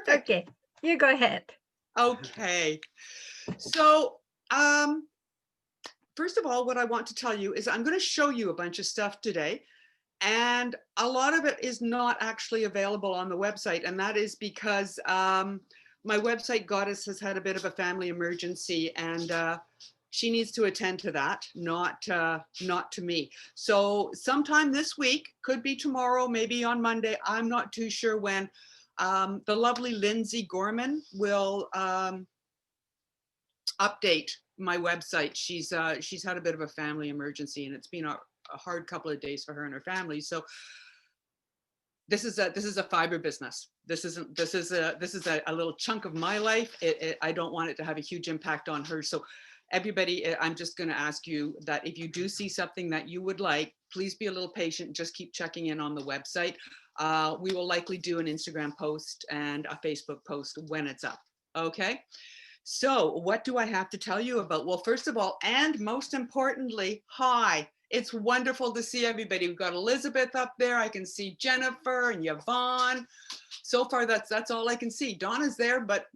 Perfect. Okay, you go ahead. Okay. So, first of all, what I want to tell you is I'm going to show you a bunch of stuff today. And a lot of it is not actually available on the website. And that is because my website goddess has had a bit of a family emergency, and she needs to attend to that, not to me. So sometime this week, could be tomorrow, maybe on Monday, I'm not too sure when, the lovely Lindsay Gorman will update my website. She's had a bit of a family emergency, and it's been a hard couple of days for her and her family. So this is a fiber business. This is a little chunk of my life. I don't want it to have a huge impact on her. So everybody, I'm just going to ask you that if you do see something that you would like, please be a little patient. Just keep checking in on the website. We will likely do an Instagram post and a Facebook post when it's up. Okay. So what do I have to tell you about? Well, first of all, and most importantly, hi. It's wonderful to see everybody. We've got Elizabeth up there. I can see Jennifer and Yvonne. So far, that's all I can see. Donna's there, but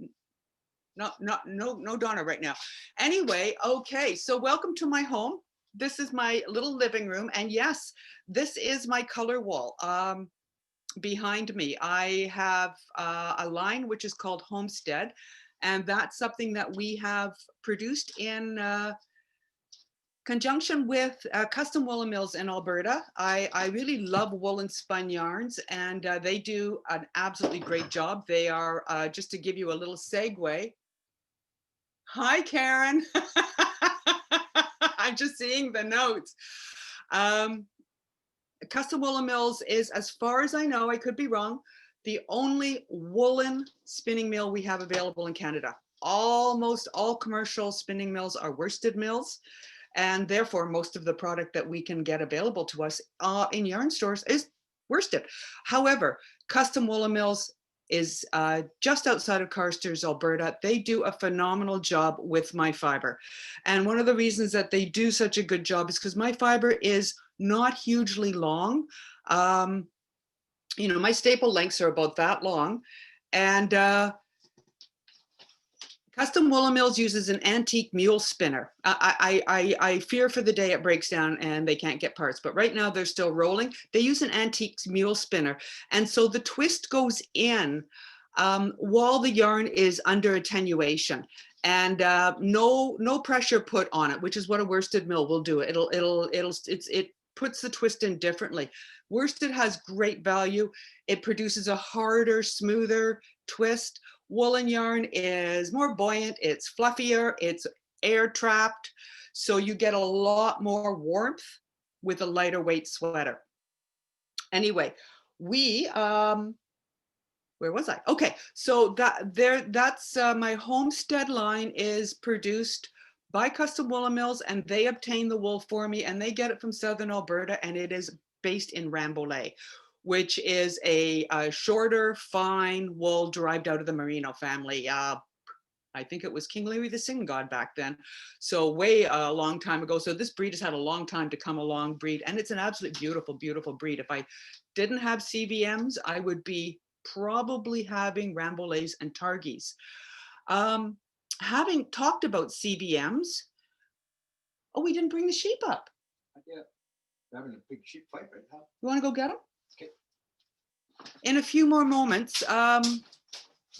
no Donna right now. Anyway, okay, so welcome to my home. This is my little living room. And yes, this is my color wall. Behind me, I have a line which is called Homestead. And that's something that we have produced in conjunction with Custom Woolen Mills in Alberta. I really love woolen spun yarns, and they do an absolutely great job. They are, just to give you a little segue. Hi, Karen. I'm just seeing the notes. Custom Woolen Mills is, as far as I know, I could be wrong, the only woolen spinning mill we have available in Canada. Almost all commercial spinning mills are worsted mills, and therefore most of the product that we can get available to us in yarn stores is worsted. However, Custom Woolen Mills is just outside of Carstairs, Alberta. They do a phenomenal job with my fiber. And one of the reasons that they do such a good job is because my fiber is not hugely long. You know, my staple lengths are about that long. And Custom Woolen Mills uses an antique mule spinner. I fear for the day it breaks down and they can't get parts, but right now they're still rolling. They use an antique mule spinner. And so the twist goes in while the yarn is under attenuation, and no pressure put on it, which is what a worsted mill will do. It puts the twist in differently. Worsted has great value. It produces a harder, smoother twist. Woolen yarn is more buoyant, it's fluffier, it's air trapped. So you get a lot more warmth with a lighter weight sweater. Anyway, where was I? Okay, so that's my Homestead line is produced by Custom Woolen Mills, and they obtain the wool for me, and they get it from Southern Alberta, and it is based in Rambouillet, which is a shorter, fine wool derived out of the Merino family. I think it was King Louis the Sin God back then. So way a long time ago. So this breed has had a long time to come along breed, and it's an absolute beautiful, beautiful breed. If I didn't have CVMs, I would be probably having Rambouillets and Targis. Having talked about CVMs, oh, we didn't bring the sheep up. Yeah, we're having a big sheep fight right now. You want to go get them? Okay. In a few more moments,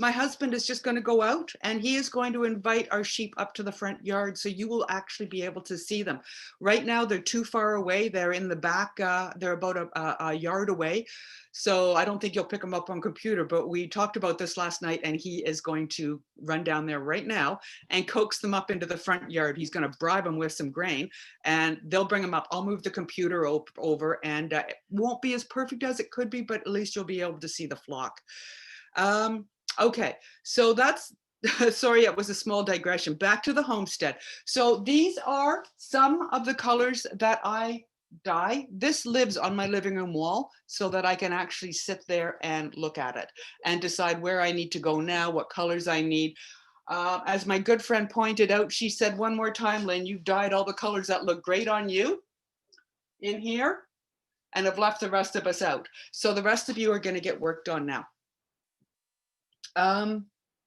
my husband is just going to go out, and he is going to invite our sheep up to the front yard, so you will actually be able to see them. Right now, they're too far away. They're in the back. They're about a yard away. So I don't think you'll pick them up on computer, but we talked about this last night, and he is going to run down there right now and coax them up into the front yard. He's going to bribe them with some grain, and they'll bring them up. I'll move the computer over, and it won't be as perfect as it could be, but at least you'll be able to see the flock. Okay, so that's, sorry, it was a small digression. Back to the Homestead. So these are some of the colors that I dye. This lives on my living room wall so that I can actually sit there and look at it and decide where I need to go now, what colors I need. As my good friend pointed out, she said, one more time, Lynne, you've dyed all the colors that look great on you in here and have left the rest of us out. So the rest of you are going to get worked on now.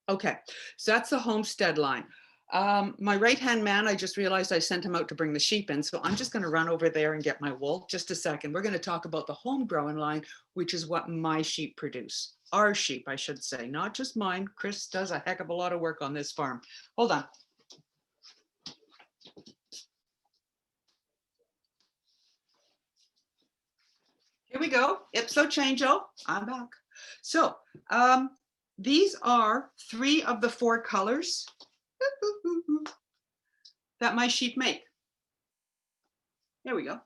Okay, so that's the Homestead line. My right-hand man, I just realized I sent him out to bring the sheep in, so I'm just going to run over there and get my wool. Just a second. We're going to talk about the Homegrown line, which is what my sheep produce. Our sheep, I should say, not just mine. Chris does a heck of a lot of work on this farm. Hold on. Here we go. Ipso changeo. I'm back. So these are 3 of the 4 colors that my sheep make. There we go.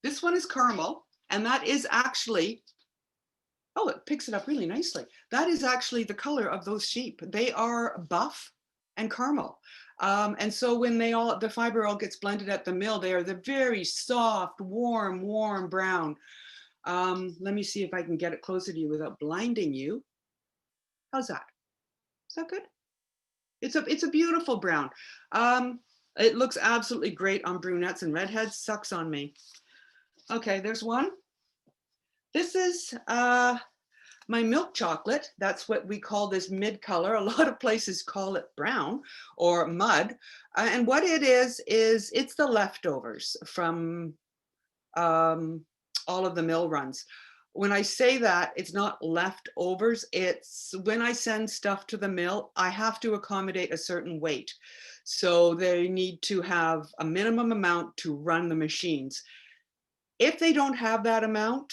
This one is caramel, and that is actually, oh, it picks it up really nicely. That is actually the color of those sheep. They are buff and caramel. And so when the fiber all gets blended at the mill, they are the very soft, warm brown. Let me see if I can get it closer to you without blinding you. How's that? Is that good? It's a beautiful brown. It looks absolutely great on brunettes and redheads. Sucks on me. Okay, there's one. This is my milk chocolate. That's what we call this mid color. A lot of places call it brown or mud. And what it is it's the leftovers from all of the mill runs. When I say that, it's not leftovers. It's when I send stuff to the mill, I have to accommodate a certain weight. So they need to have a minimum amount to run the machines. If they don't have that amount,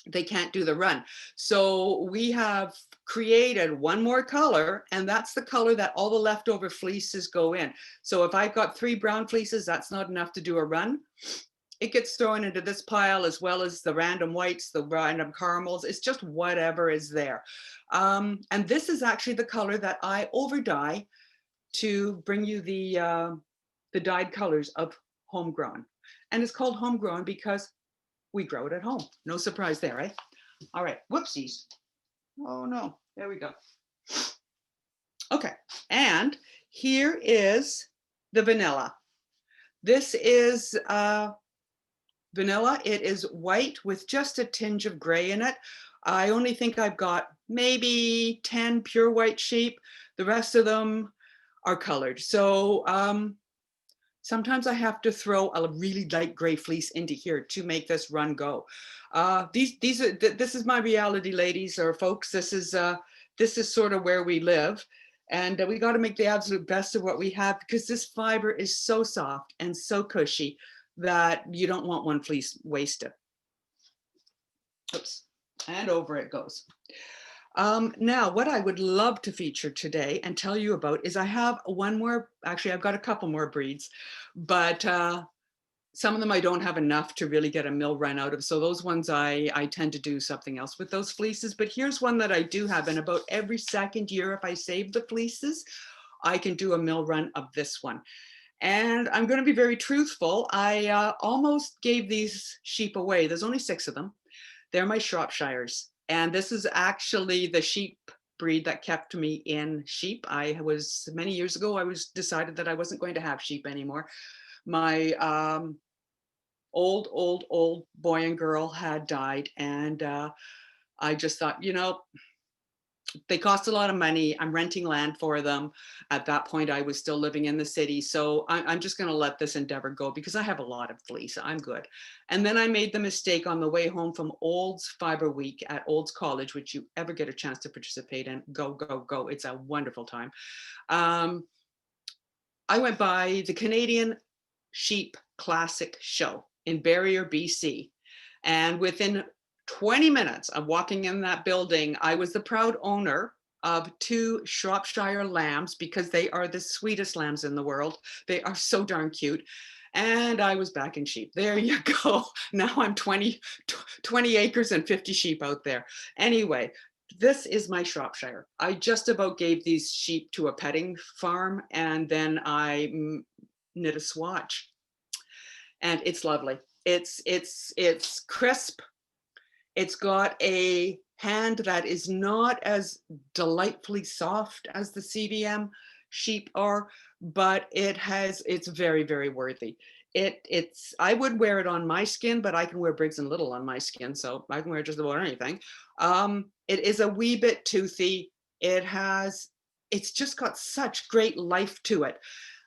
they can't do the run. So we have created one more color, and that's the color that all the leftover fleeces go in. So if I've got 3 brown fleeces, that's not enough to do a run. It gets thrown into this pile, as well as the random whites, the random caramels. It's just whatever is there. And this is actually the color that I over dye to bring you the dyed colors of Homegrown. And it's called Homegrown because we grow it at home. No surprise there, right? All right, whoopsies. Oh no, there we go. Okay, and here is the vanilla. This is vanilla. It is white with just a tinge of gray in it. I only think I've got maybe 10 pure white sheep. The rest of them are colored. So sometimes I have to throw a really light gray fleece into here to make this run go. This is my reality, ladies or folks. This is sort of where we live. And we got to make the absolute best of what we have, because this fiber is so soft and so cushy that you don't want one fleece wasted. Oops, and over it goes. Now, what I would love to feature today and tell you about is I have one more, actually, I've got a couple more breeds, but some of them I don't have enough to really get a mill run out of. So those ones I tend to do something else with those fleeces. But here's one that I do have. And about every second year, if I save the fleeces, I can do a mill run of this one. And I'm going to be very truthful. I almost gave these sheep away. There's only 6 of them. They're my Shropshires. And this is actually the sheep breed that kept me in sheep. Many years ago, I decided that I wasn't going to have sheep anymore. My old boy and girl had died. And I just thought, they cost a lot of money. I'm renting land for them. At that point, I was still living in the city. So I'm just going to let this endeavor go because I have a lot of fleece. I'm good. And then I made the mistake on the way home from Olds Fiber Week at Olds College, which you ever get a chance to participate in. Go, go, go. It's a wonderful time. I went by the Canadian Sheep Classic Show in Barrier, BC. And within 20 minutes of walking in that building, I was the proud owner of 2 Shropshire lambs, because they are the sweetest lambs in the world. They are so darn cute. And I was back in sheep. There you go. Now I'm 20 acres and 50 sheep out there. Anyway, this is my Shropshire. I just about gave these sheep to a petting farm, and then I knit a swatch. And it's lovely. It's crisp. It's got a hand that is not as delightfully soft as the CVM sheep are, but it's very, very worthy. I would wear it on my skin, but I can wear Briggs and Little on my skin, so I can wear just about anything. It is a wee bit toothy. It's just got such great life to it.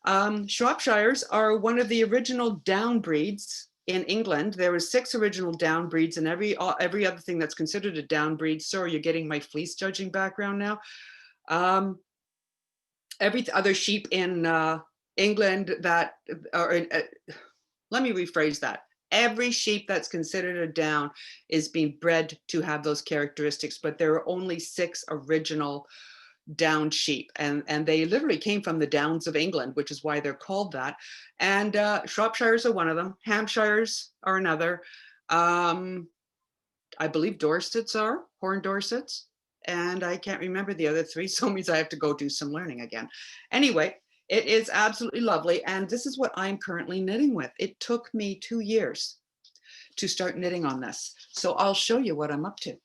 Shropshires are one of the original down breeds in England. There were 6 original down breeds, and every other thing that's considered a down breed. Sorry, you're getting my fleece judging background now. Every other sheep in England that let me rephrase that. Every sheep that's considered a down is being bred to have those characteristics, but there are only 6 original down sheep, and they literally came from the downs of England, which is why they're called that. And Shropshires are one of them. Hampshires are another. I believe Dorsets are horned Dorsets, and I can't remember the other 3, so it means I have to go do some learning again. Anyway, it is absolutely lovely, and this is what I'm currently knitting with. It took me 2 years to start knitting on this, so I'll show you what I'm up to.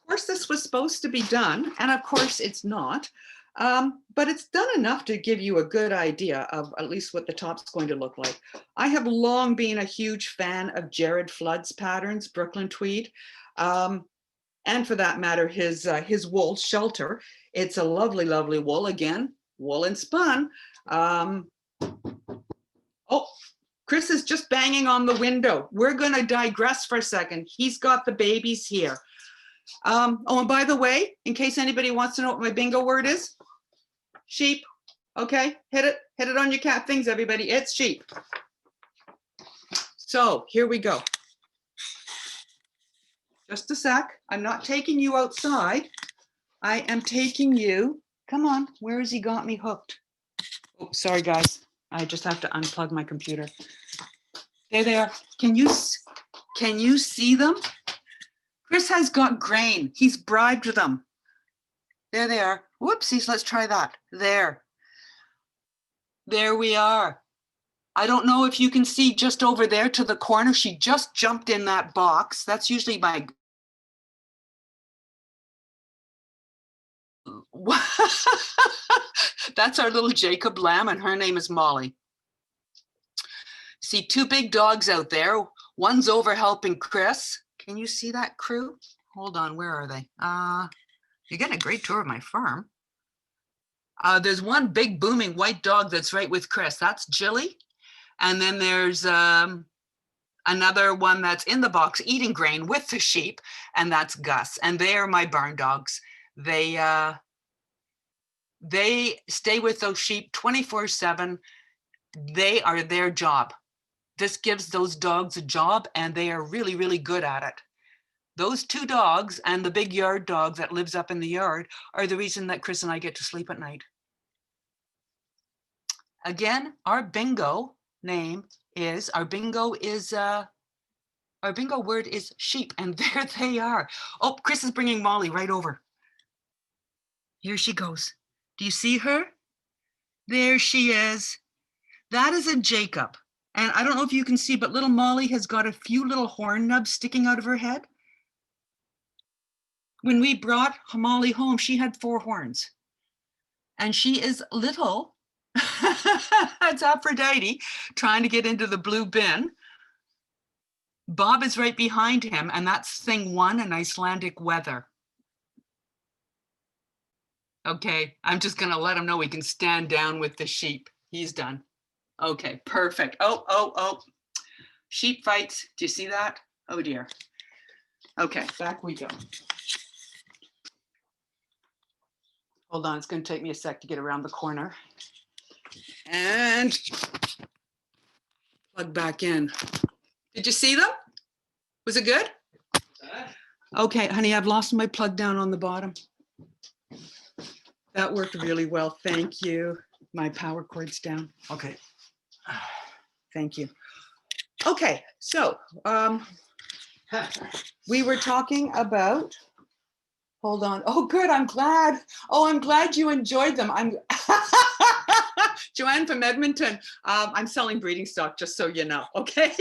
Of course, this was supposed to be done, and of course it's not, but it's done enough to give you a good idea of at least what the top's going to look like. I have long been a huge fan of Jared Flood's patterns, Brooklyn Tweed, and for that matter, his wool, Shelter. It's a lovely, lovely wool. Again, wool and spun. Oh, Chris is just banging on the window. We're going to digress for a second. He's got the babies here. Oh, and by the way, in case anybody wants to know what my bingo word is, sheep. Okay, hit it on your cat things, everybody. It's sheep. So here we go. Just a sec. I'm not taking you outside. I am taking you. Come on, where has he got me hooked? Oh, sorry guys. I just have to unplug my computer. There they are. Can you see them? Chris has got grain. He's bribed them. There they are. Whoopsies, let's try that. There we are. I don't know if you can see just over there to the corner. She just jumped in that box. That's usually my... That's our little Jacob lamb, and her name is Molly. See 2 big dogs out there. One's over helping Chris. Can you see that crew? Hold on, where are they? You're getting a great tour of my farm. There's one big booming white dog that's right with Chris. That's Jilly. And then there's another one that's in the box eating grain with the sheep, and that's Gus. And they are my barn dogs. They stay with those sheep 24/7. They are their job. This gives those dogs a job, and they are really, really good at it. Those 2 dogs and the big yard dog that lives up in the yard are the reason that Chris and I get to sleep at night. Again, our bingo word is sheep, and there they are. Oh, Chris is bringing Molly right over. Here she goes. Do you see her? There she is. That is a Jacob. And I don't know if you can see, but little Molly has got a few little horn nubs sticking out of her head. When we brought Molly home, she had 4 horns. And she is little. It's Aphrodite trying to get into the blue bin. Bob is right behind him, and that's thing 1 in Icelandic weather. Okay, I'm just going to let him know he can stand down with the sheep. He's done. Okay, perfect. Oh. Sheep fights. Do you see that? Oh dear. Okay, back we go. Hold on, it's going to take me a sec to get around the corner. And plug back in. Did you see them? Was it good? Okay, honey, I've lost my plug down on the bottom. That worked really well. Thank you. My power cord's down. Okay. Thank you. Okay, so we were talking about, hold on. Oh, good, I'm glad. Oh, I'm glad you enjoyed them. I'm Joanne from Edmonton. I'm selling breeding stock, just so you know, okay?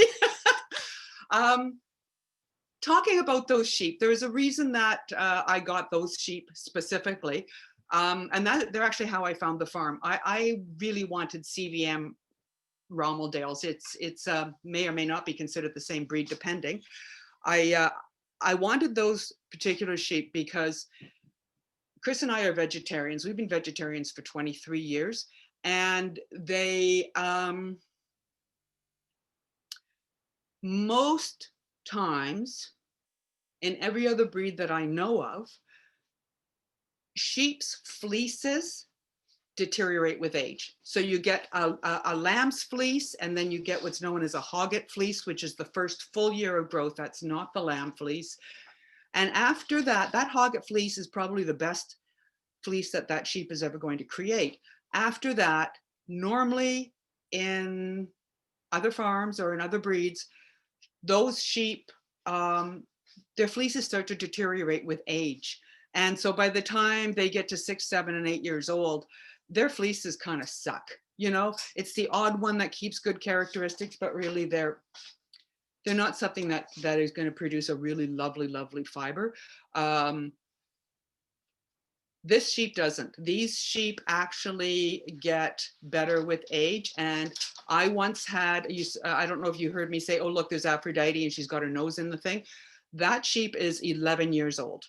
Talking about those sheep, there is a reason that I got those sheep specifically. And they're actually how I found the farm. I really wanted CVM Rommeldales. It's may or may not be considered the same breed depending. I wanted those particular sheep because Chris and I are vegetarians. We've been vegetarians for 23 years, and they most times in every other breed that I know of, sheep's fleeces deteriorate with age. So you get a lamb's fleece, and then you get what's known as a hogget fleece, which is the first full year of growth. That's not the lamb fleece. And after that, that hogget fleece is probably the best fleece that sheep is ever going to create. After that, normally in other farms or in other breeds, those sheep, their fleeces start to deteriorate with age. And so by the time they get to 6, 7, and 8 years old, their fleeces kind of suck. You know, it's the odd one that keeps good characteristics, but really they're not something that is going to produce a really lovely fiber. This sheep doesn't. These sheep actually get better with age. And I once had, I don't know if you heard me say, oh, look, there's Aphrodite and she's got her nose in the thing. That sheep is 11 years old.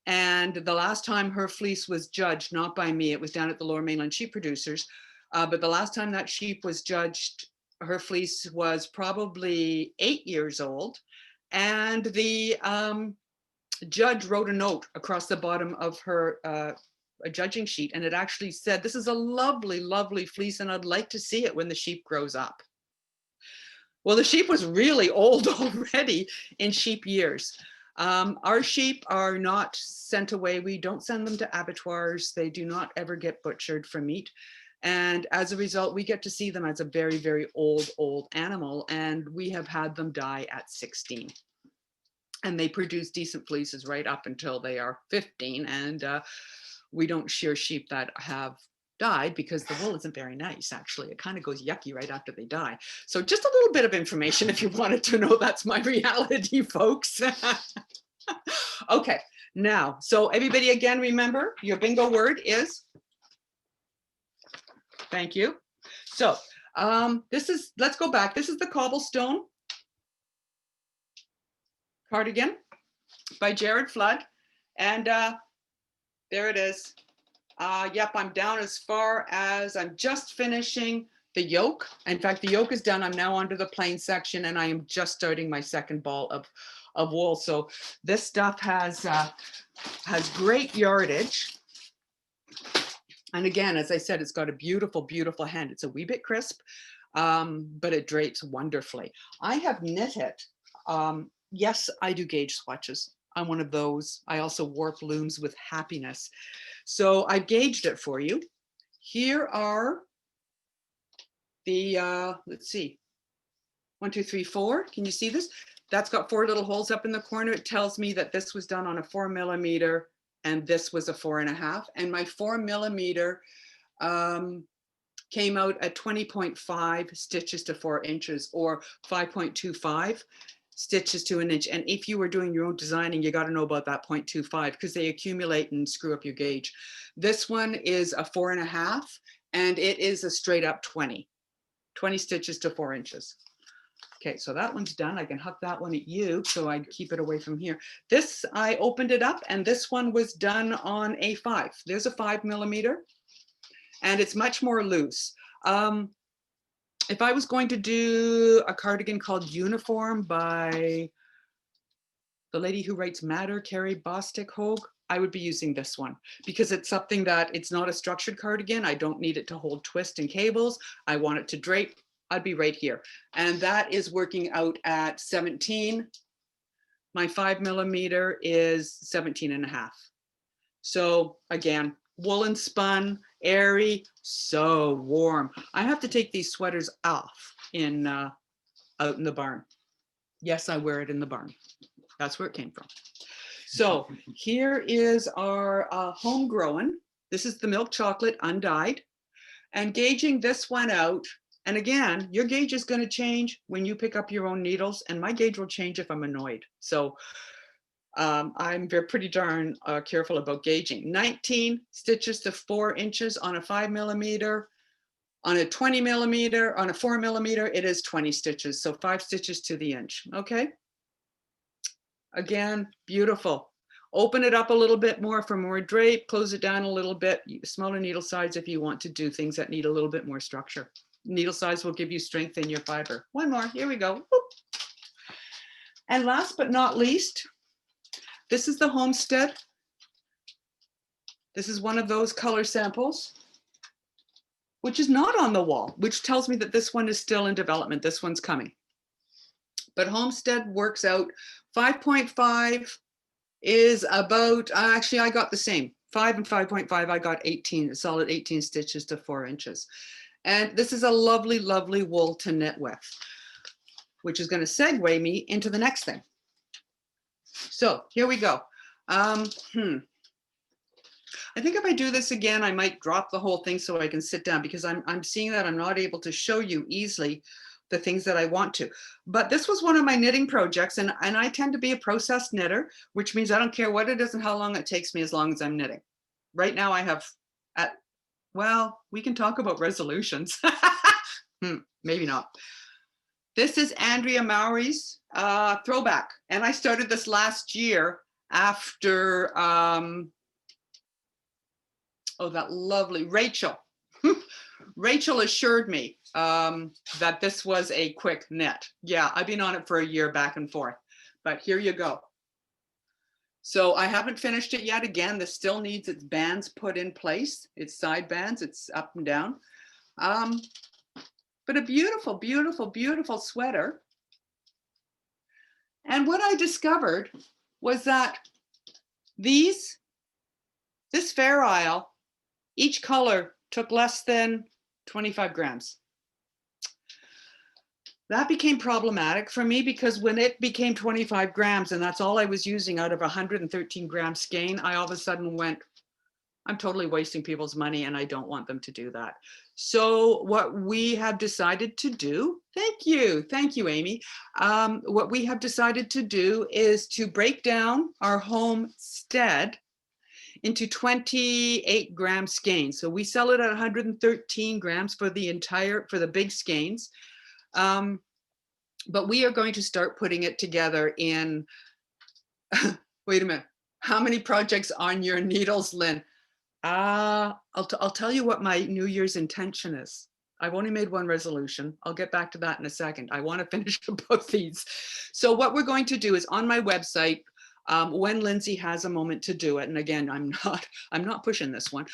And the last time her fleece was judged, not by me, it was down at the Lower Mainland Sheep Producers. But the last time that sheep was judged, her fleece was probably 8 years old. And the judge wrote a note across the bottom of her a judging sheet, and it actually said, this is a lovely fleece, and I'd like to see it when the sheep grows up. Well, the sheep was really old already in sheep years. Our sheep are not sent away. We don't send them to abattoirs. They do not ever get butchered for meat. And as a result, we get to see them as a very old animal. And we have had them die at 16. And they produce decent fleeces right up until they are 15. And we don't shear sheep that have died because the wool isn't very nice, actually. It kind of goes yucky right after they die. So just a little bit of information if you wanted to know. That's my reality, folks. Okay, now, so everybody again, remember your bingo word is, thank you. So let's go back. This is the Cobblestone cardigan by Jared Flood. And there it is. Yep, I'm down as far as I'm just finishing the yoke. In fact, the yoke is done. I'm now onto the plain section, and I am just starting my second ball of wool. So this stuff has great yardage. And again, as I said, it's got a beautiful hand. It's a wee bit crisp, but it drapes wonderfully. I have knit it. Yes, I do gauge swatches. I'm one of those. I also warp looms with happiness. So I've gauged it for you. Here are the, let's see, 1, 2, 3, 4. Can you see this? That's got 4 little holes up in the corner. It tells me that this was done on a 4 millimeter and this was a 4.5. And my 4 millimeter came out at 20.5 stitches to 4 inches, or 5.25 stitches to an inch. And if you were doing your own designing, you got to know about that 0.25 because they accumulate and screw up your gauge. This one is a 4.5, and it is a straight up 20 stitches to 4 inches. Okay, so that one's done. I can hook that one at you so I keep it away from here. This, I opened it up, and this one was done on A5. There's a 5 millimeter, and it's much more loose. If I was going to do a cardigan called Uniform by the lady who writes Matter, Carrie Bostic Hogue, I would be using this one because it's something that it's not a structured cardigan. I don't need it to hold twist and cables. I want it to drape. I'd be right here. And that is working out at 17. My 5 millimeter is 17.5. So again, woolen spun, airy, so warm. I have to take these sweaters off in out in the barn. Yes, I wear it in the barn. That's where it came from. So here is our Homegrown. This is the milk chocolate undyed. And gauging this one out, and again, your gauge is going to change when you pick up your own needles, and my gauge will change if I'm annoyed. So I'm pretty darn careful about gauging. 19 stitches to 4 inches on a 5 millimeter. On a 20 millimeter, on a 4 millimeter, it is 20 stitches. So 5 stitches to the inch, okay? Again, beautiful. Open it up a little bit more for more drape, close it down a little bit, smaller needle size if you want to do things that need a little bit more structure. Needle size will give you strength in your fiber. One more, here we go. Whoop. And last but not least, this is the Homestead. This is one of those color samples, which is not on the wall, which tells me that this one is still in development. This one's coming. But Homestead works out 5.5 is about, actually I got the same, 5 and 5.5, I got 18, a solid 18 stitches to 4 inches. And this is a lovely, lovely wool to knit with, which is going to segue me into the next thing. So here we go. I think if I do this again, I might drop the whole thing so I can sit down, because I'm seeing that I'm not able to show you easily the things that I want to. But this was one of my knitting projects, and I tend to be a process knitter, which means I don't care what it is and how long it takes me as long as I'm knitting. Right now I have, well, we can talk about resolutions. Maybe not. This is Andrea Mowry's throwback. And I started this last year after, oh, that lovely Rachel. Rachel assured me that this was a quick knit. Yeah, I've been on it for a year back and forth, but here you go. So I haven't finished it yet. Again, this still needs its bands put in place, its side bands, it's up and down. But a beautiful, beautiful, beautiful sweater. And what I discovered was that this Fair Isle, each color took less than 25 grams. That became problematic for me, because when it became 25 grams and that's all I was using out of 113 gram skein, I all of a sudden went, I'm totally wasting people's money and I don't want them to do that. So what we have decided to do, thank you, Amy. What we have decided to do is to break down our Homestead into 28 gram skeins. So we sell it at 113 grams for the big skeins. But we are going to start putting it together in, wait a minute, how many projects on your needles, Lynn? I'll tell you what my New Year's intention is. I've only made one resolution. I'll get back to that in a second. I want to finish both these. So what we're going to do is on my website, when Lindsay has a moment to do it, and again, I'm not pushing this one,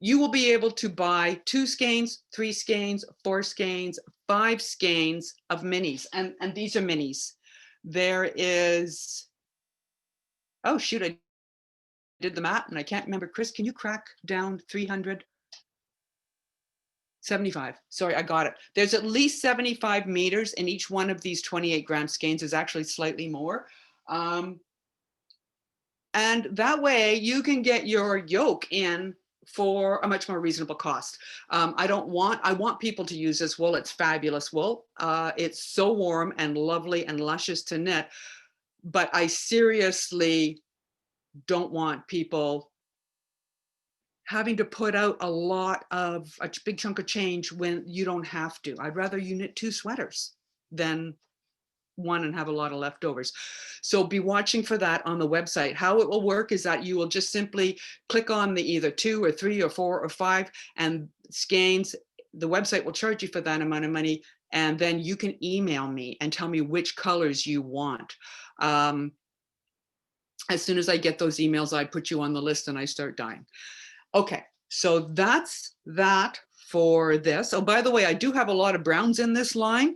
you will be able to buy 2 skeins, 3 skeins, 4 skeins, 5 skeins of minis, and these are minis. There is, oh shoot, I did the math and I can't remember. Chris, can you crack down 375? Sorry, I got it. There's at least 75 meters in each one of these 28 gram skeins. Is actually slightly more. And that way you can get your yoke in for a much more reasonable cost. I want people to use this wool. It's fabulous wool. It's so warm and lovely and luscious to knit, but I seriously don't want people having to put out a big chunk of change when you don't have to. I'd rather you knit 2 sweaters than one and have a lot of leftovers. So be watching for that on the website. How it will work is that you will just simply click on the either 2 or 3 or 4 or 5 and skeins. The website will charge you for that amount of money. And then you can email me and tell me which colors you want. As soon as I get those emails, I put you on the list and I start dyeing. Okay, so that's that for this. Oh, by the way, I do have a lot of browns in this line,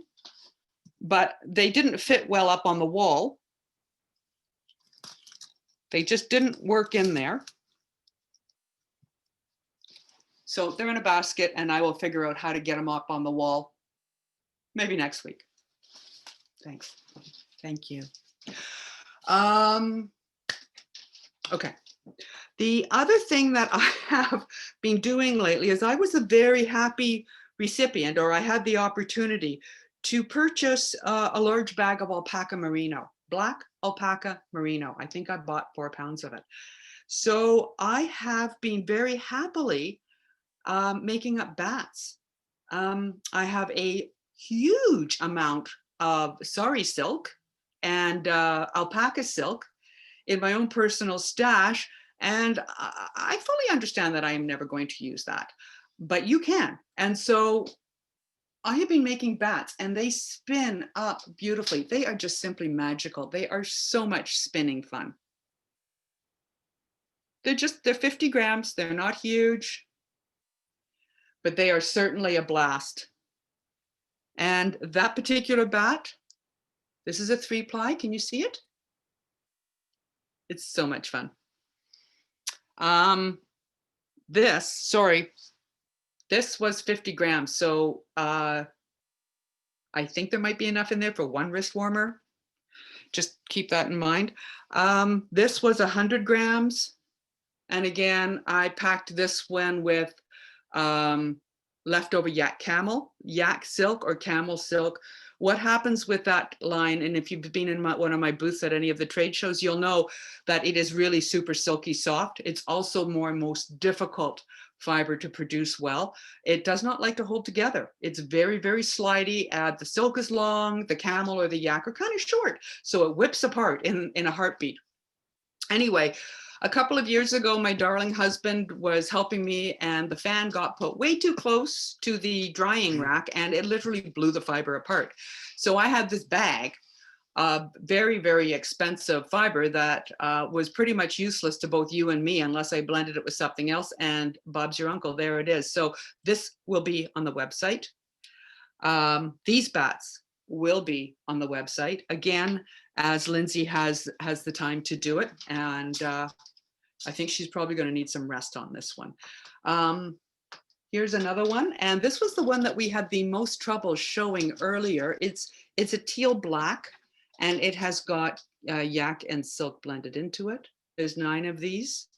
but they didn't fit well up on the wall. They just didn't work in there. So they're in a basket and I will figure out how to get them up on the wall maybe next week. Thanks. Thank you. Okay. The other thing that I have been doing lately is I was a very happy recipient, or I had the opportunity to purchase a large bag of alpaca merino. black alpaca merino. I think I bought 4 pounds of it. So I have been very happily making up bats. I have a huge amount of sari silk and alpaca silk in my own personal stash. And I fully understand that I am never going to use that, but you can. And so I have been making bats and they spin up beautifully. They are just simply magical. They are so much spinning fun. They're 50 grams. They're not huge, but they are certainly a blast. And that particular bat, this is a 3-ply. Can you see it? It's so much fun. This was 50 grams. So I think there might be enough in there for 1 wrist warmer. Just keep that in mind. This was 100 grams. And again, I packed this one with leftover yak silk or camel silk. What happens with that line, and if you've been in one of my booths at any of the trade shows, you'll know that it is really super silky soft. It's also most difficult fiber to produce well. It does not like to hold together. It's very, very slidey. The silk is long, the camel or the yak are kind of short. So it whips apart in a heartbeat. Anyway, a couple of years ago, my darling husband was helping me and the fan got put way too close to the drying rack and it literally blew the fiber apart. So I had this bag of very, very expensive fiber that was pretty much useless to both you and me unless I blended it with something else, and Bob's your uncle, there it is. So this will be on the website. These bats will be on the website. Again, as Lindsay has the time to do it, and I think she's probably going to need some rest on this one. Here's another one, and this was the one that we had the most trouble showing earlier. It's a teal black, and it has got yak and silk blended into it. There's 9 of these.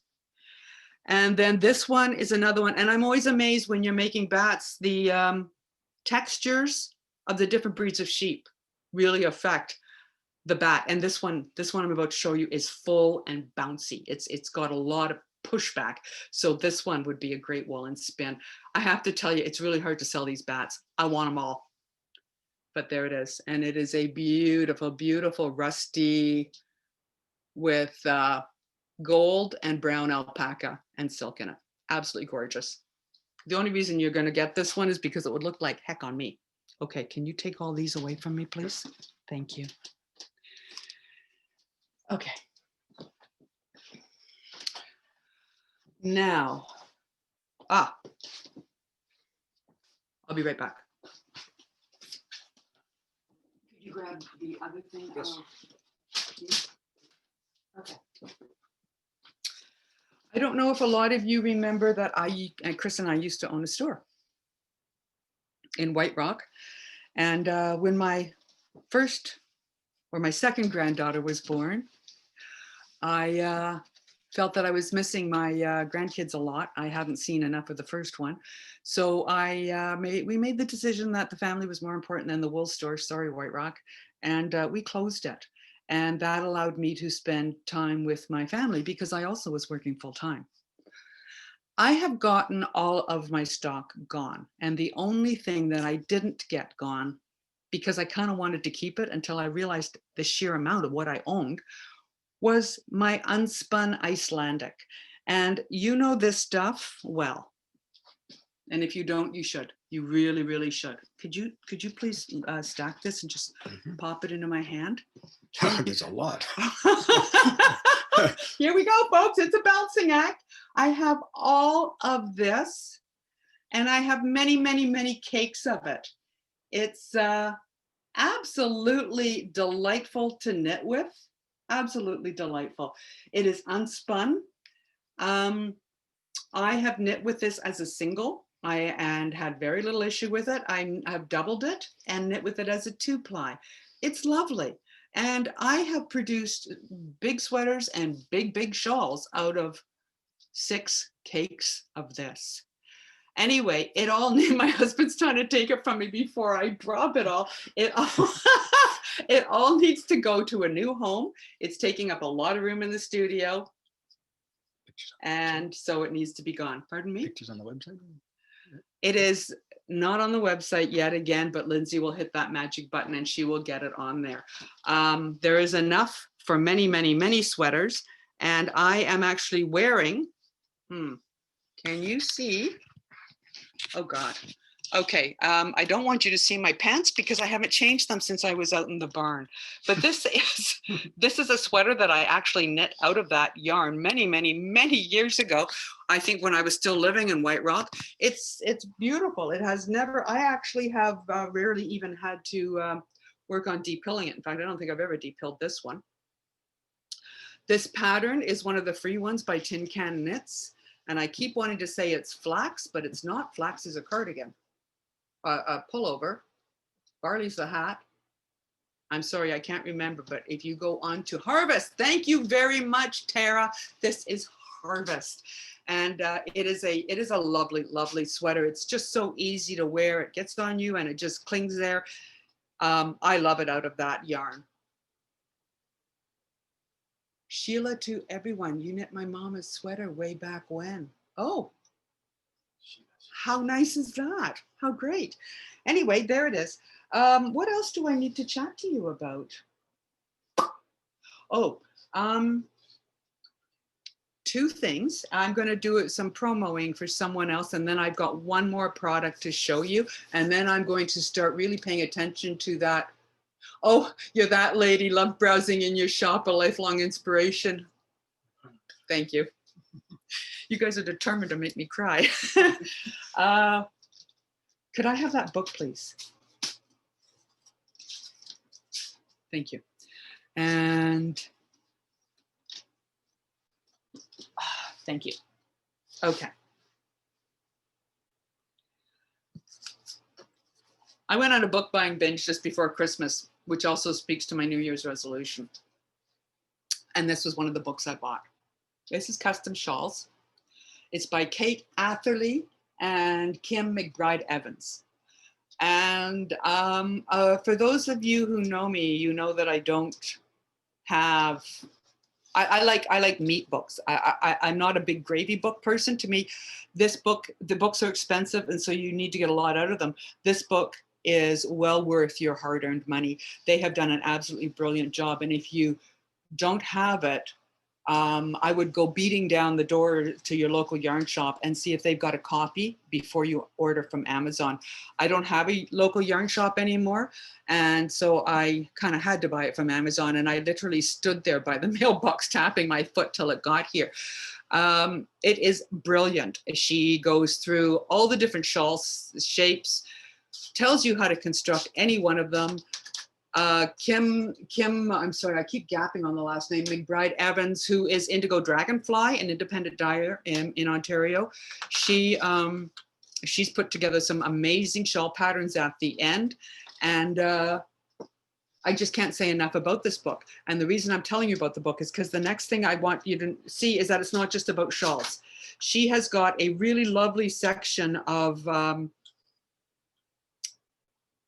And then this one is another one, and I'm always amazed when you're making bats, the textures of the different breeds of sheep really affect the bat. And this one I'm about to show you is full and bouncy. It's got a lot of pushback. So this one would be a great wool and spin. I have to tell you, it's really hard to sell these bats. I want them all, but there it is. And it is a beautiful, beautiful rusty with gold and brown alpaca and silk in it. Absolutely gorgeous. The only reason you're going to get this one is because it would look like heck on me. Okay, can you take all these away from me, please? Thank you. Okay. Now, I'll be right back. Could you grab the other thing? Yes. Okay. I don't know if a lot of you remember that Chris and I used to own a store in White Rock. And when my second granddaughter was born, I felt that I was missing my grandkids a lot. I hadn't seen enough of the first one. So we made the decision that the family was more important than the wool store, sorry, White Rock, and we closed it. And that allowed me to spend time with my family because I also was working full time. I have gotten all of my stock gone. And the only thing that I didn't get gone, because I kind of wanted to keep it until I realized the sheer amount of what I owned, was my unspun Icelandic. And you know this stuff well. And if you don't, you should. You really, really should. Could you please stack this and just pop it into my hand? There's a lot. Here we go, folks. It's a balancing act. I have all of this, and I have many, many, many cakes of it. It's absolutely delightful to knit with. Absolutely delightful. It is unspun. I have knit with this as a single and had very little issue with it. I have doubled it and knit with it as a 2-ply. It's lovely. And I have produced big sweaters and big shawls out of 6 cakes of this. Anyway, it all, my husband's trying to take it from me before I drop it all. It It all needs to go to a new home. It's taking up a lot of room in the studio. And so it needs to be gone. Pardon me? Pictures on the website? It is not on the website yet again, but Lindsay will hit that magic button and she will get it on there. There is enough for many, many, many sweaters. And I am actually wearing, can you see? Oh God. Okay, I don't want you to see my pants because I haven't changed them since I was out in the barn. But this is a sweater that I actually knit out of that yarn many, many, many years ago. I think when I was still living in White Rock. It's beautiful. It has never, I actually have rarely even had to work on depilling it. In fact, I don't think I've ever depilled this one. This pattern is one of the free ones by Tin Can Knits. And I keep wanting to say it's flax, but it's not. Flax is a cardigan. A pullover. Barley's the hat. I'm sorry, I can't remember, but if you go on to Harvest, thank you very much, Tara. This is Harvest. And it is a lovely, lovely sweater. It's just so easy to wear. It gets on you and it just clings there. I love it out of that yarn. Sheila to everyone, you knit my mama's sweater way back when. Oh, how nice is that? How great. Anyway, there it is. What else do I need to chat to you about? Oh, two things. I'm going to do some promoing for someone else, and then I've got one more product to show you, and then I'm going to start really paying attention to that. Oh, you're that lady, love browsing in your shop, a lifelong inspiration. Thank you. You guys are determined to make me cry. Could I have that book, please? Thank you. And thank you. Okay. I went on a book buying binge just before Christmas, which also speaks to my New Year's resolution. And this was one of the books I bought. This is Custom Shawls. It's by Kate Atherley and Kim McBride Evans. And for those of you who know me, you know that I don't have, I like meat books. I'm not a big gravy book person. To me, this book, the books are expensive, and so you need to get a lot out of them. This book is well worth your hard-earned money. They have done an absolutely brilliant job. And if you don't have it, I would go beating down the door to your local yarn shop and see if they've got a copy before you order from Amazon. I don't have a local yarn shop anymore, and so I kind of had to buy it from Amazon, and I literally stood there by the mailbox tapping my foot till it got here. It is brilliant. She goes through all the different shawl shapes, tells you how to construct any one of them. Kim, I'm sorry, I keep gapping on the last name, McBride Evans, who is Indigo Dragonfly, an independent dyer in Ontario. She's put together some amazing shawl patterns at the end. And I just can't say enough about this book. And the reason I'm telling you about the book is because the next thing I want you to see is that it's not just about shawls. She has got a really lovely section of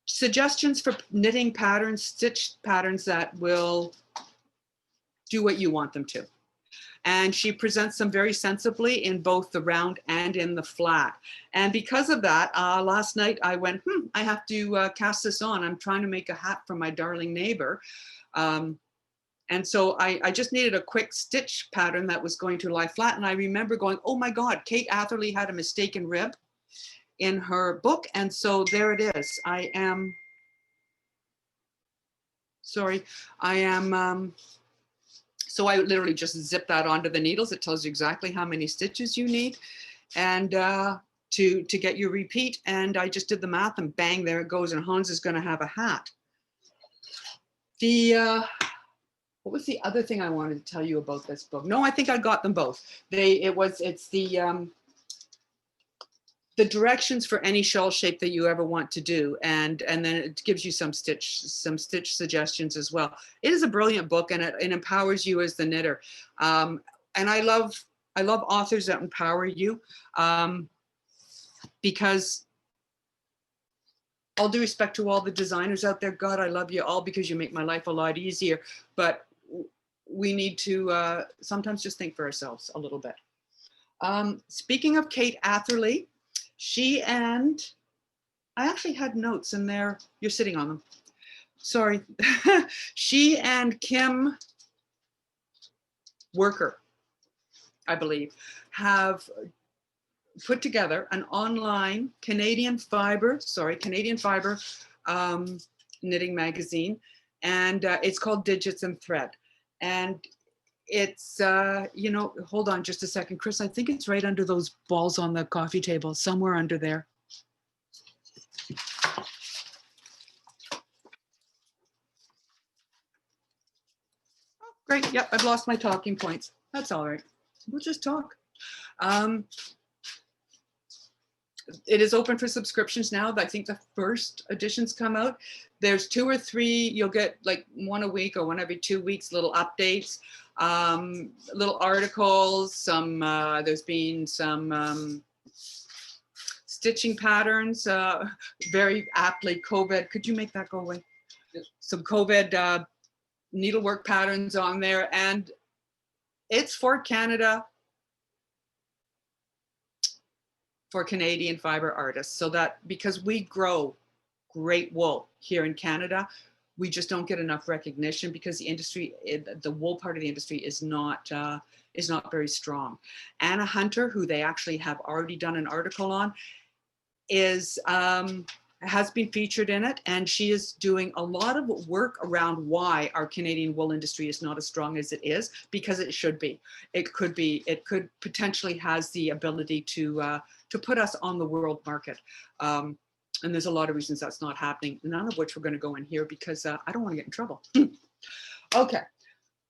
suggestions for knitting patterns, stitch patterns that will do what you want them to. And she presents them very sensibly in both the round and in the flat. And because of that, last night I went, I have to cast this on. I'm trying to make a hat for my darling neighbor. And so I just needed a quick stitch pattern that was going to lie flat. And I remember going, oh my God, Kate Atherley had a mistaken rib in her book. And so there it is. So I literally just zip that onto the needles. It tells you exactly how many stitches you need and to get your repeat. And I just did the math and bang, there it goes. And Hans is going to have a hat. What was the other thing I wanted to tell you about this book? No, I think I got them both. It's the directions for any shawl shape that you ever want to do, and then it gives you some stitch suggestions as well. It is a brilliant book, and it empowers you as the knitter. And I love authors that empower you because all due respect to all the designers out there, God, I love you all because you make my life a lot easier. But we need to sometimes just think for ourselves a little bit. Speaking of Kate Atherley, she and I actually had notes in there. You're sitting on them. Sorry. She and Kim Worker, I believe, have put together an online Canadian Fibre knitting magazine, and it's called Digits and Thread. And it's, you know, hold on just a second, Chris, I think it's right under those balls on the coffee table, somewhere under there. Oh, great, yep, I've lost my talking points. That's all right, we'll just talk. It is open for subscriptions now. I think the first editions come out. There's 2 or 3, you'll get like 1 a week or 1 every 2 weeks, little updates, little articles, some, there's been some stitching patterns, very aptly COVID. Could you make that go away? Some COVID needlework patterns on there, and it's for Canada, for Canadian fiber artists, so that because we grow great wool here in Canada, we just don't get enough recognition because the industry, the wool part of the industry is not very strong. Anna Hunter, who they actually have already done an article on, has been featured in it, and she is doing a lot of work around why our Canadian wool industry is not as strong as it is, because it should be. It could potentially has the ability to put us on the world market. And there's a lot of reasons that's not happening, none of which we're going to go in here because I don't want to get in trouble. Okay.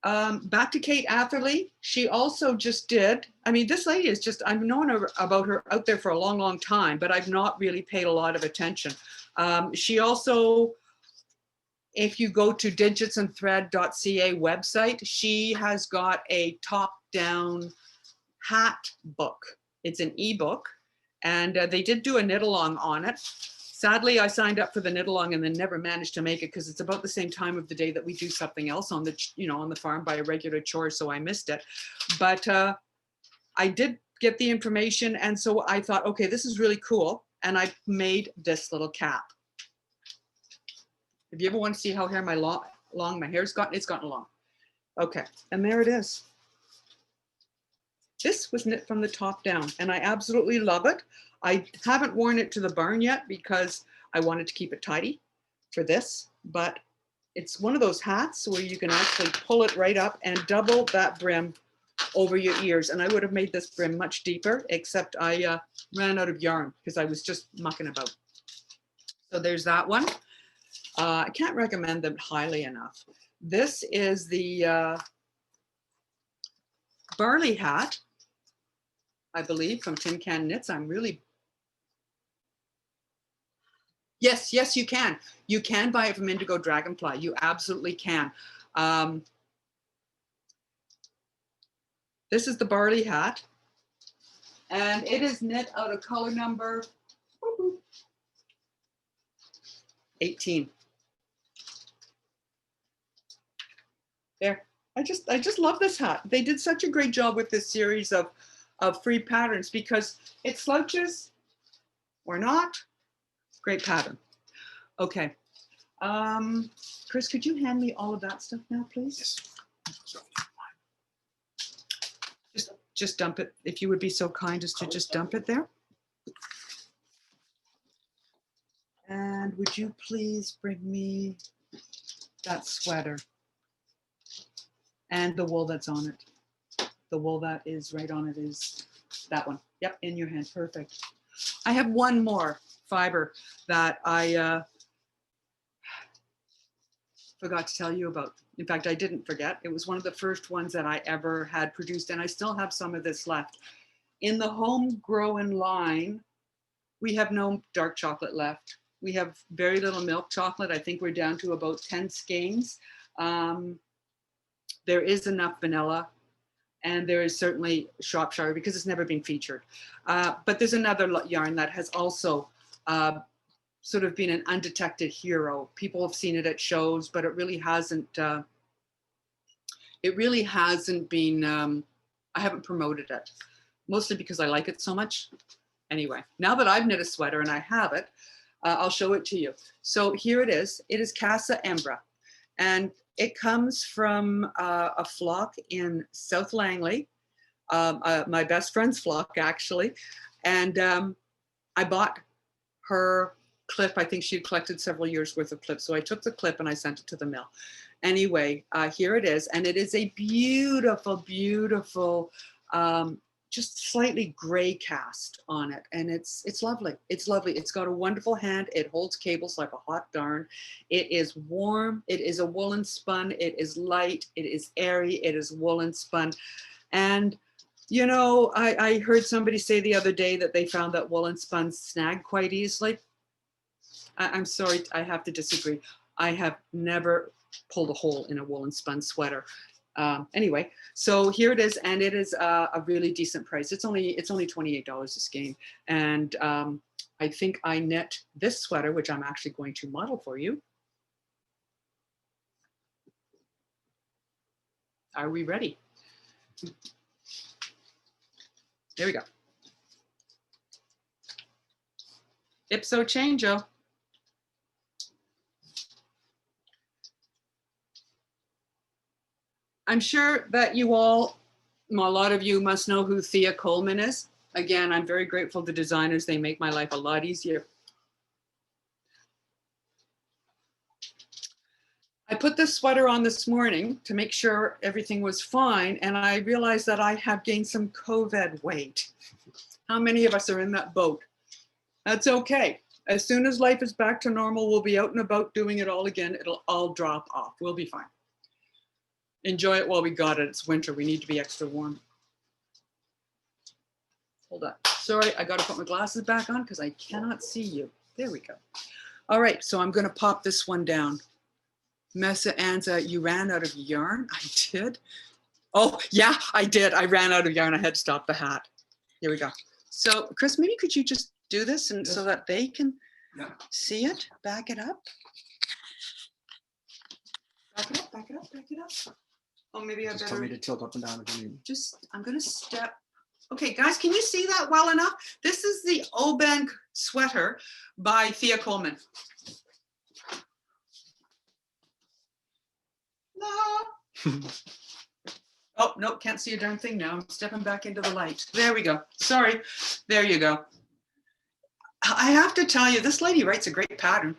Back to Kate Atherley. She also just did, I mean, this lady is just, I've known about her out there for a long, long time, but I've not really paid a lot of attention. She also, if you go to digitsandthread.ca website, she has got a top-down hat book. It's an ebook, and they did do a knit-along on it. Sadly, I signed up for the knit-along and then never managed to make it because it's about the same time of the day that we do something else on the, on the farm by a regular chore, so I missed it. But I did get the information, and so I thought, okay, this is really cool, and I made this little cap. If you ever want to see how long my hair's gotten, it's gotten long. Okay, and there it is. This was knit from the top down, and I absolutely love it. I haven't worn it to the barn yet because I wanted to keep it tidy for this, but it's one of those hats where you can actually pull it right up and double that brim over your ears. And I would have made this brim much deeper, except I ran out of yarn because I was just mucking about. So there's that one. I can't recommend them highly enough. This is the Barley Hat, I believe, from Tin Can Knits. I'm really... Yes, you can. You can buy it from Indigo Dragonfly. You absolutely can. This is the Barley Hat, and it is knit out of color number 18. There. I just love this hat. They did such a great job with this series of free patterns because it slouches or not. Great pattern. Okay. Chris, could you hand me all of that stuff now, please? Yes. Just dump it. If you would be so kind as to just dump it there. And would you please bring me that sweater and the wool that's on it. The wool that is right on it is that one. Yep, in your hand. Perfect. I have one more fiber that I forgot to tell you about. In fact, I didn't forget. It was one of the first ones that I ever had produced, and I still have some of this left. In the Homegrown line, we have no dark chocolate left. We have very little milk chocolate. I think we're down to about 10 skeins. There is enough vanilla, and there is certainly Shropshire because it's never been featured. But there's another yarn that has also sort of been an undetected hero. People have seen it at shows, but it really hasn't been, I haven't promoted it, mostly because I like it so much. Anyway, now that I've knit a sweater and I have it, I'll show it to you. So here it is. It is Casa Embra, and it comes from a flock in South Langley, my best friend's flock, actually. And I bought her clip. I think she had collected several years worth of clips. So I took the clip and I sent it to the mill. Anyway, here it is. And it is a beautiful, beautiful, just slightly gray cast on it. And it's lovely. It's lovely. It's got a wonderful hand. It holds cables like a hot darn. It is warm. It is a woolen spun. It is light. It is airy. It is woolen spun. And you know, I heard somebody say the other day that they found that woolen spun snag quite easily. I'm sorry, I have to disagree. I have never pulled a hole in a woolen spun sweater. Anyway, so here it is, and it is a really decent price. It's only $28 a skein, and I think I knit this sweater, which I'm actually going to model for you. Are we ready? There we go. Ipso changeo. I'm sure that you all, a lot of you must know who Thea Coleman is. Again, I'm very grateful to designers. They make my life a lot easier. I put this sweater on this morning to make sure everything was fine, and I realized that I have gained some COVID weight. How many of us are in that boat? That's okay. As soon as life is back to normal, we'll be out and about doing it all again. It'll all drop off. We'll be fine. Enjoy it while we got it. It's winter. We need to be extra warm. Hold on. Sorry, I got to put my glasses back on because I cannot see you. There we go. All right, so I'm going to pop this one down. Messa Anza, you ran out of yarn? I did? Oh, yeah, I did. I ran out of yarn. I had to stop the hat. Here we go. So, Chris, maybe could you just do this and so that they can see it? Back it up. Back it up, back it up, back it up. Oh, maybe I better. Tell me to tilt up and down if you need. Just, I'm going to step. Okay, guys, can you see that well enough? This is the Oban sweater by Thea Coleman. No. Oh, no, can't see a darn thing now. I'm stepping back into the light. There we go. Sorry. There you go. I have to tell you, this lady writes a great pattern.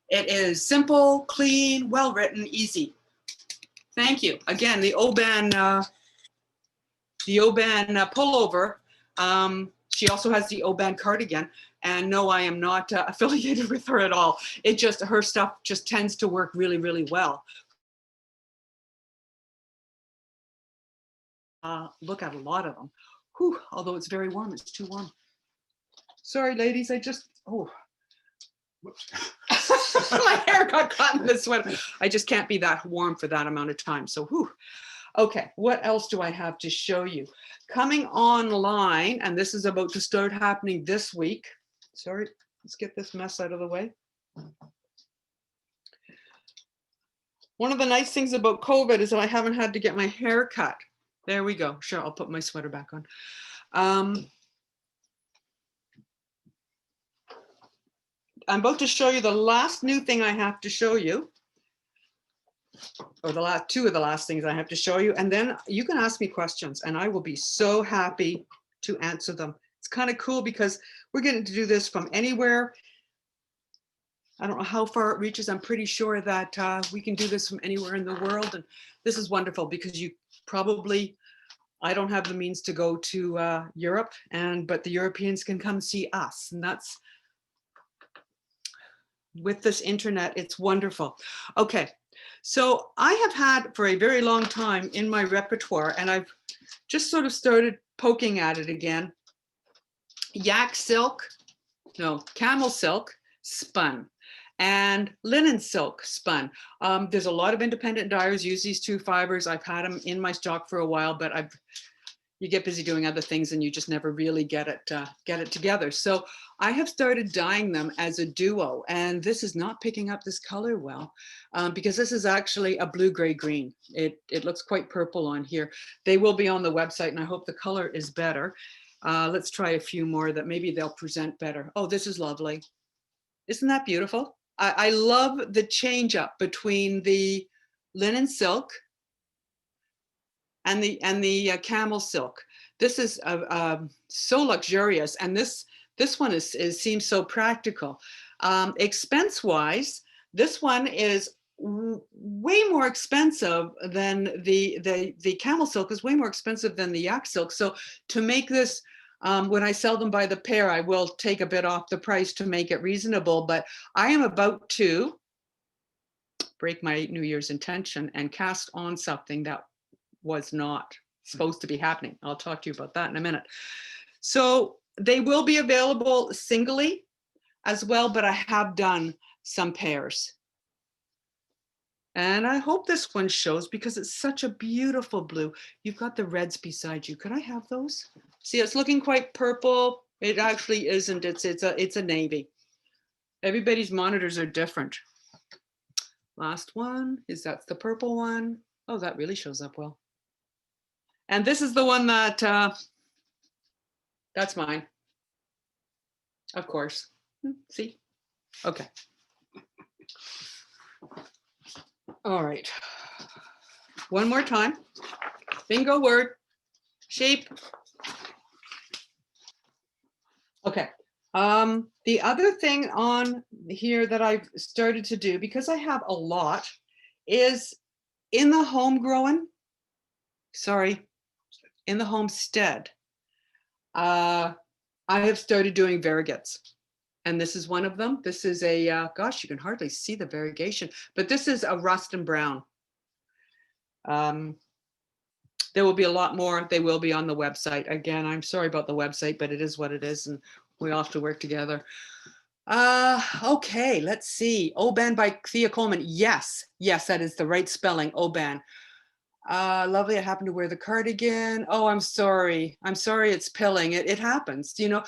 It is simple, clean, well-written, easy. Thank you. Again, the Oban pullover. She also has the Oban cardigan. And no, I am not affiliated with her at all. It just, her stuff just tends to work really, really well. Look at a lot of them. Whew, although it's very warm, it's too warm. Sorry, ladies, I just, oh. Whoops. My hair got caught in the sweater. I just can't be that warm for that amount of time. So, whew. Okay, what else do I have to show you? Coming online, and this is about to start happening this week. Sorry, let's get this mess out of the way. One of the nice things about COVID is that I haven't had to get my hair cut. There we go. Sure, I'll put my sweater back on. I'm about to show you the last new thing I have to show you, or the last two of the last things I have to show you, and then you can ask me questions and I will be so happy to answer them. It's kind of cool because we're getting to do this from anywhere. I don't know how far it reaches. I'm pretty sure that we can do this from anywhere in the world, and this is wonderful because you probably, I don't have the means to go to Europe, but the Europeans can come see us, and that's, with this internet, it's wonderful. Okay, so I have had for a very long time in my repertoire, and I've just sort of started poking at it again, yak silk, no, camel silk spun, and linen silk spun. There's a lot of independent dyers use these two fibers. I've had them in my stock for a while, but you get busy doing other things and you just never really get it together. So I have started dyeing them as a duo, and this is not picking up this color well, because this is actually a blue gray green. It looks quite purple on here. They will be on the website, and I hope the color is better. Let's try a few more that maybe they'll present better. Oh, this is lovely. Isn't that beautiful? I love the change up between the linen silk and the camel silk. This is so luxurious, and this one seems so practical. Expense wise, this one is way more expensive than the camel silk is way more expensive than the yak silk. So to make this, when I sell them by the pair, I will take a bit off the price to make it reasonable. But I am about to break my New Year's intention and cast on something that was not supposed to be happening. I'll talk to you about that in a minute. So they will be available singly as well, but I have done some pairs. And I hope this one shows because it's such a beautiful blue. You've got the reds beside you. Could I have those? See, it's looking quite purple. It actually isn't. It's a navy. Everybody's monitors are different. Last one is that's the purple one. Oh, that really shows up well. And this is the one that, that's mine. Of course. See? Okay. All right. One more time. Bingo word. Sheep. Okay. The other thing on here that I've started to do, because I have a lot, is in the Homegrown, in the Homestead, I have started doing Variegats. And this is one of them. This is a, gosh, you can hardly see the variegation, but this is a rust and brown. There will be a lot more. They will be on the website. Again, I'm sorry about the website, but it is what it is, and we all have to work together. Okay, let's see. Oban by Thea Coleman. Yes, that is the right spelling, Oban. Lovely, I happen to wear the cardigan. Oh, I'm sorry it's pilling. It happens, you know.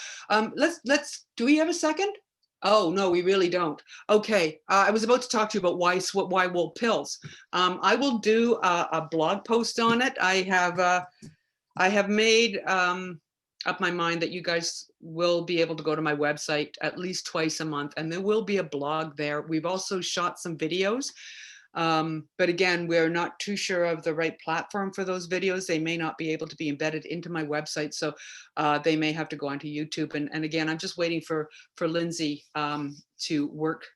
Let's, do we have a second? Oh, no, we really don't. Okay, I was about to talk to you about why wool pills. I will do a blog post on it. I have made up my mind that you guys will be able to go to my website at least twice a month, and there will be a blog there. We've also shot some videos. But again, we're not too sure of the right platform for those videos. They may not be able to be embedded into my website, so they may have to go onto YouTube. And again, I'm just waiting for Lindsay to work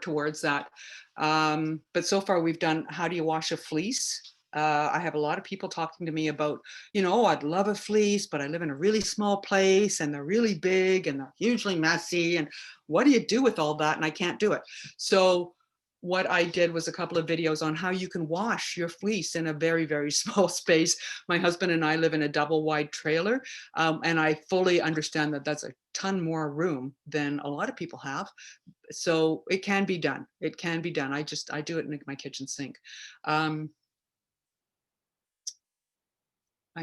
towards that. But so far we've done how do you wash a fleece. I have a lot of people talking to me about, you know, I'd love a fleece, but I live in a really small place and they're really big and they're hugely messy. And what do you do with all that? And I can't do it. So what I did was a couple of videos on how you can wash your fleece in a very, very small space. My husband and I live in a double wide trailer, and I fully understand that that's a ton more room than a lot of people have. So it can be done. It can be done. I do it in my kitchen sink. I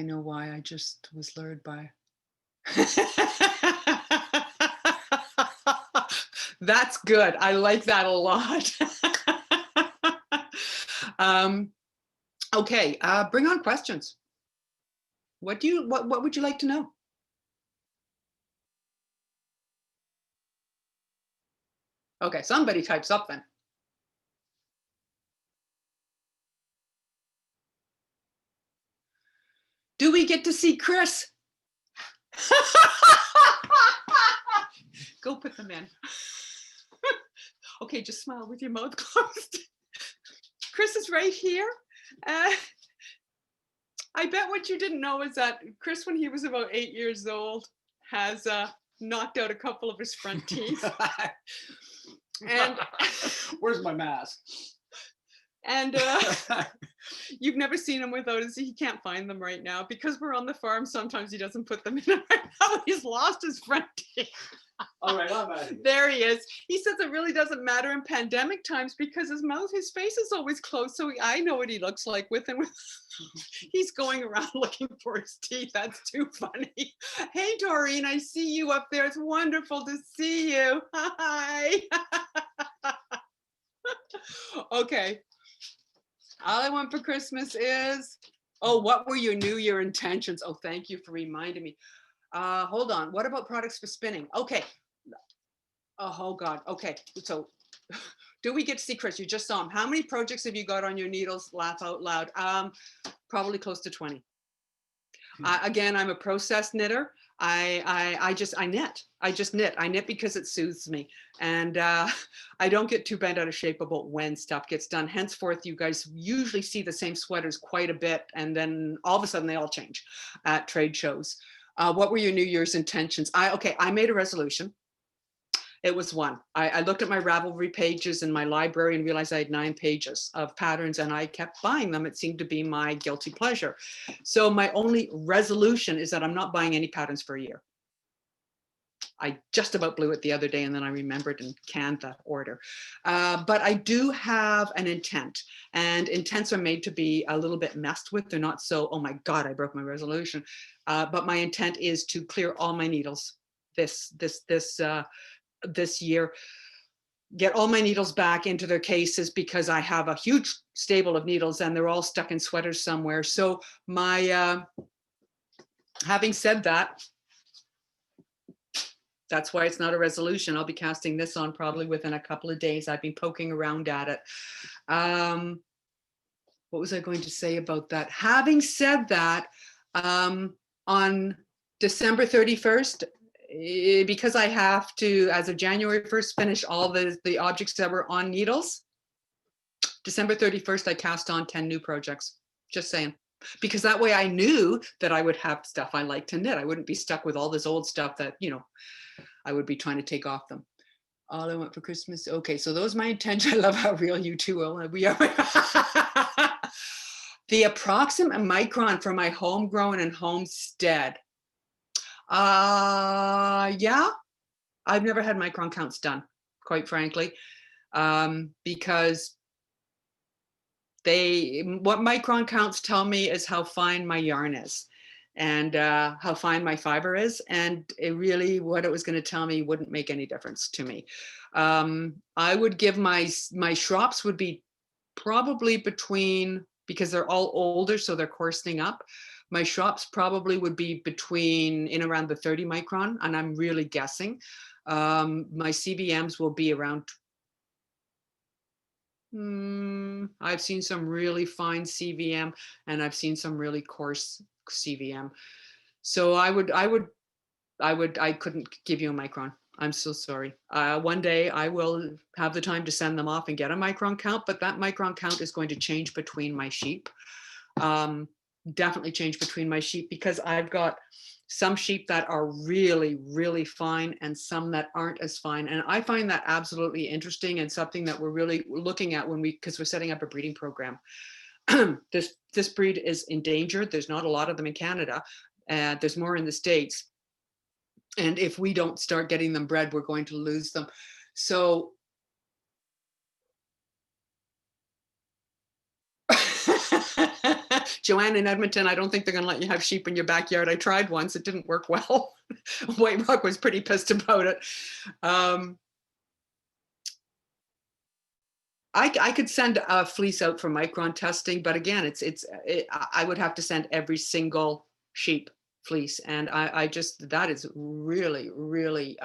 know why. I just was lured by. That's good. I like that a lot. Okay, bring on questions. What would you like to know? Okay, somebody type something. Do we get to see Chris? Go put them in. Okay, just smile with your mouth closed. Chris is right here. I bet what you didn't know is that Chris, when he was about 8 years old, has knocked out a couple of his front teeth. And where's my mask? And you've never seen him without his, he can't find them right now because we're on the farm. Sometimes he doesn't put them in right now. He's lost his front teeth. All right, I'm out of here. There he is. He says it really doesn't matter in pandemic times because his mouth, his face is always closed. So I know what he looks like with and with. He's going around looking for his teeth. That's too funny. Hey, Doreen, I see you up there. It's wonderful to see you. Hi. Okay. All I want for Christmas is, oh, what were your New Year intentions? Oh, thank you for reminding me. Hold on. What about products for spinning? Okay. Oh God. Okay. So do we get to see Chris? You just saw him. How many projects have you got on your needles? Laugh out loud. Probably close to 20. Again, I'm a process knitter. I knit. I just knit. I knit because it soothes me. And I don't get too bent out of shape about when stuff gets done. Henceforth, you guys usually see the same sweaters quite a bit. And then all of a sudden they all change at trade shows. What were your New Year's intentions? I made a resolution. It was one. I looked at my Ravelry pages in my library and realized I had 9 pages of patterns and I kept buying them. It seemed to be my guilty pleasure. So my only resolution is that I'm not buying any patterns for a year. I just about blew it the other day and then I remembered and canned the order. But I do have an intent, and intents are made to be a little bit messed with. They're not so, oh my God, I broke my resolution. But my intent is to clear all my needles this year, get all my needles back into their cases because I have a huge stable of needles and they're all stuck in sweaters somewhere. So my, having said that, that's why it's not a resolution. I'll be casting this on probably within a couple of days. I've been poking around at it. What was I going to say about that? Having said that, on December 31st, because I have to, as of January 1st, finish all the objects that were on needles, December 31st, I cast on 10 new projects, just saying. Because that way I knew that I would have stuff I like to knit. I wouldn't be stuck with all this old stuff that, you know, I would be trying to take off them. All I want for Christmas. Okay, so those are my intentions. I love how real you two we are. The approximate micron for my Homegrown and Homestead. Yeah, I've never had Micron Counts done, quite frankly, because what Micron Counts tell me is how fine my yarn is and how fine my fiber is. And it really, what it was going to tell me wouldn't make any difference to me. I would give my shrops would be probably between, because they're all older, so they're coarsening up. My shrops probably would be between in around the 30 micron, and I'm really guessing. My CVMs will be around, I've seen some really fine CVM and I've seen some really coarse CVM. So I couldn't give you a micron. I'm so sorry. One day I will have the time to send them off and get a micron count, but that micron count is going to change between my sheep. Definitely change between my sheep, because I've got some sheep that are really, really fine and some that aren't as fine. And I find that absolutely interesting and something that we're really looking at because we're setting up a breeding program. This breed is endangered. There's not a lot of them in Canada. There's more in the States. And if we don't start getting them bred, we're going to lose them. So Joanne in Edmonton, I don't think they're going to let you have sheep in your backyard. I tried once. It didn't work well. White Rock was pretty pissed about it. I could send a fleece out for micron testing, but again, I would have to send every single sheep fleece. And that is really, really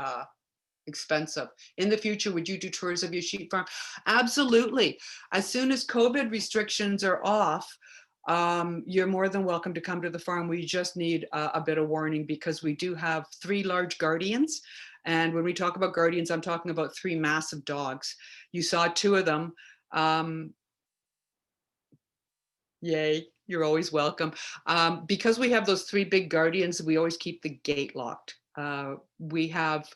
expensive. In the future, would you do tours of your sheep farm? Absolutely. As soon as COVID restrictions are off, you're more than welcome to come to the farm. We just need a bit of warning because we do have 3 large guardians. And when we talk about guardians, I'm talking about 3 massive dogs. You saw 2 of them. Yay, you're always welcome. Because we have those 3 big guardians, we always keep the gate locked. We have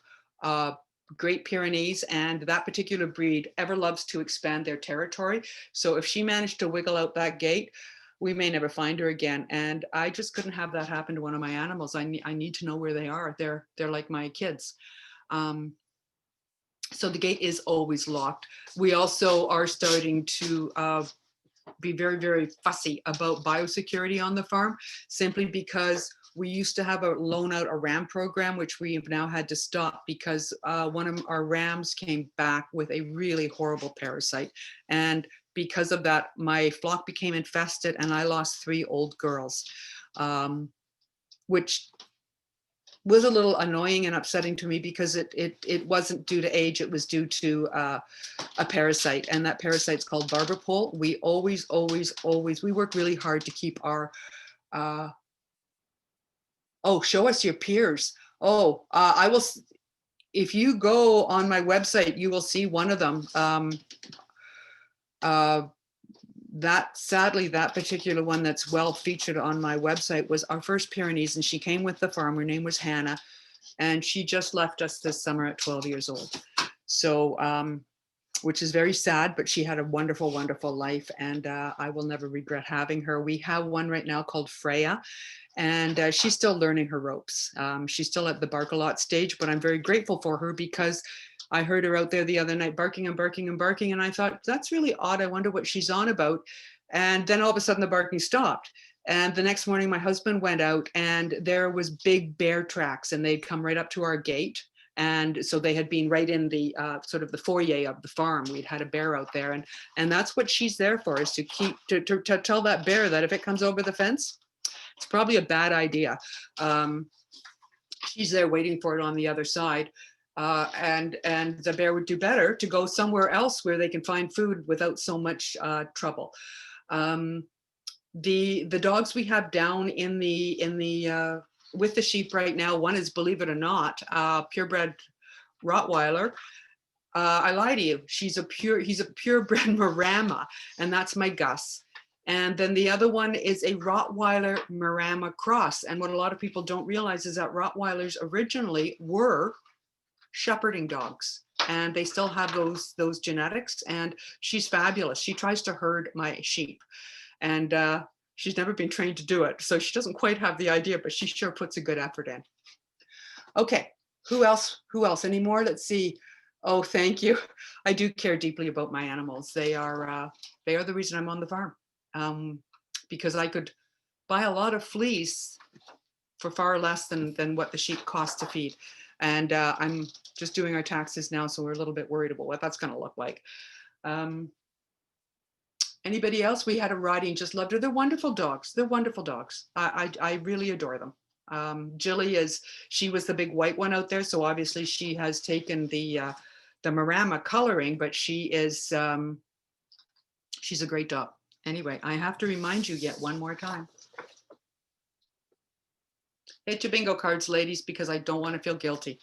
Great Pyrenees, and that particular breed ever loves to expand their territory. So if she managed to wiggle out that gate, we may never find her again. And I just couldn't have that happen to one of my animals. I need to know where they are. They're like my kids. So the gate is always locked. We also are starting to be very, very fussy about biosecurity on the farm, simply because we used to have a loan out a ram program, which we've now had to stop because one of our rams came back with a really horrible parasite. And because of that, my flock became infested and I lost 3 old girls, which was a little annoying and upsetting to me because it wasn't due to age, it was due to a parasite, and that parasite's called barber pole. We always, we work really hard to keep our, oh, show us your peers. Oh, I will, if you go on my website, you will see one of them. That sadly, that particular one that's well featured on my website was our first Pyrenees, and she came with the farm. Her name was Hannah, and she just left us this summer at 12 years old. So, which is very sad, but she had a wonderful, wonderful life, and I will never regret having her. We have one right now called Freya, and she's still learning her ropes. She's still at the bark a lot stage, but I'm very grateful for her because I heard her out there the other night barking and barking and barking, and I thought, that's really odd. I wonder what she's on about. And then all of a sudden the barking stopped. And the next morning my husband went out and there was big bear tracks, and they'd come right up to our gate. And so they had been right in the sort of the foyer of the farm. We'd had a bear out there, and that's what she's there for, is to keep, to tell that bear that if it comes over the fence, it's probably a bad idea. She's there waiting for it on the other side. And the bear would do better to go somewhere else where they can find food without so much trouble. The dogs we have down in the with the sheep right now, one is, believe it or not, purebred Rottweiler. I lie to you, he's a purebred Marama, and that's my Gus. And then the other one is a Rottweiler Marama cross. And what a lot of people don't realize is that Rottweilers originally were shepherding dogs, and they still have those genetics, and she's fabulous. She tries to herd my sheep, and she's never been trained to do it, so she doesn't quite have the idea, but she sure puts a good effort in. Okay, who else any more? Let's see. Oh, thank you. I do care deeply about my animals. They are the reason I'm on the farm, because I could buy a lot of fleece for far less than what the sheep cost to feed. And I'm just doing our taxes now, so we're a little bit worried about what that's going to look like. Anybody else? We had a riding, just loved her. They're wonderful dogs. They're wonderful dogs. I really adore them. Jilly she was the big white one out there, so obviously she has taken the Marama coloring, but she's a great dog. Anyway, I have to remind you yet one more time. Hit your bingo cards, ladies, because I don't want to feel guilty.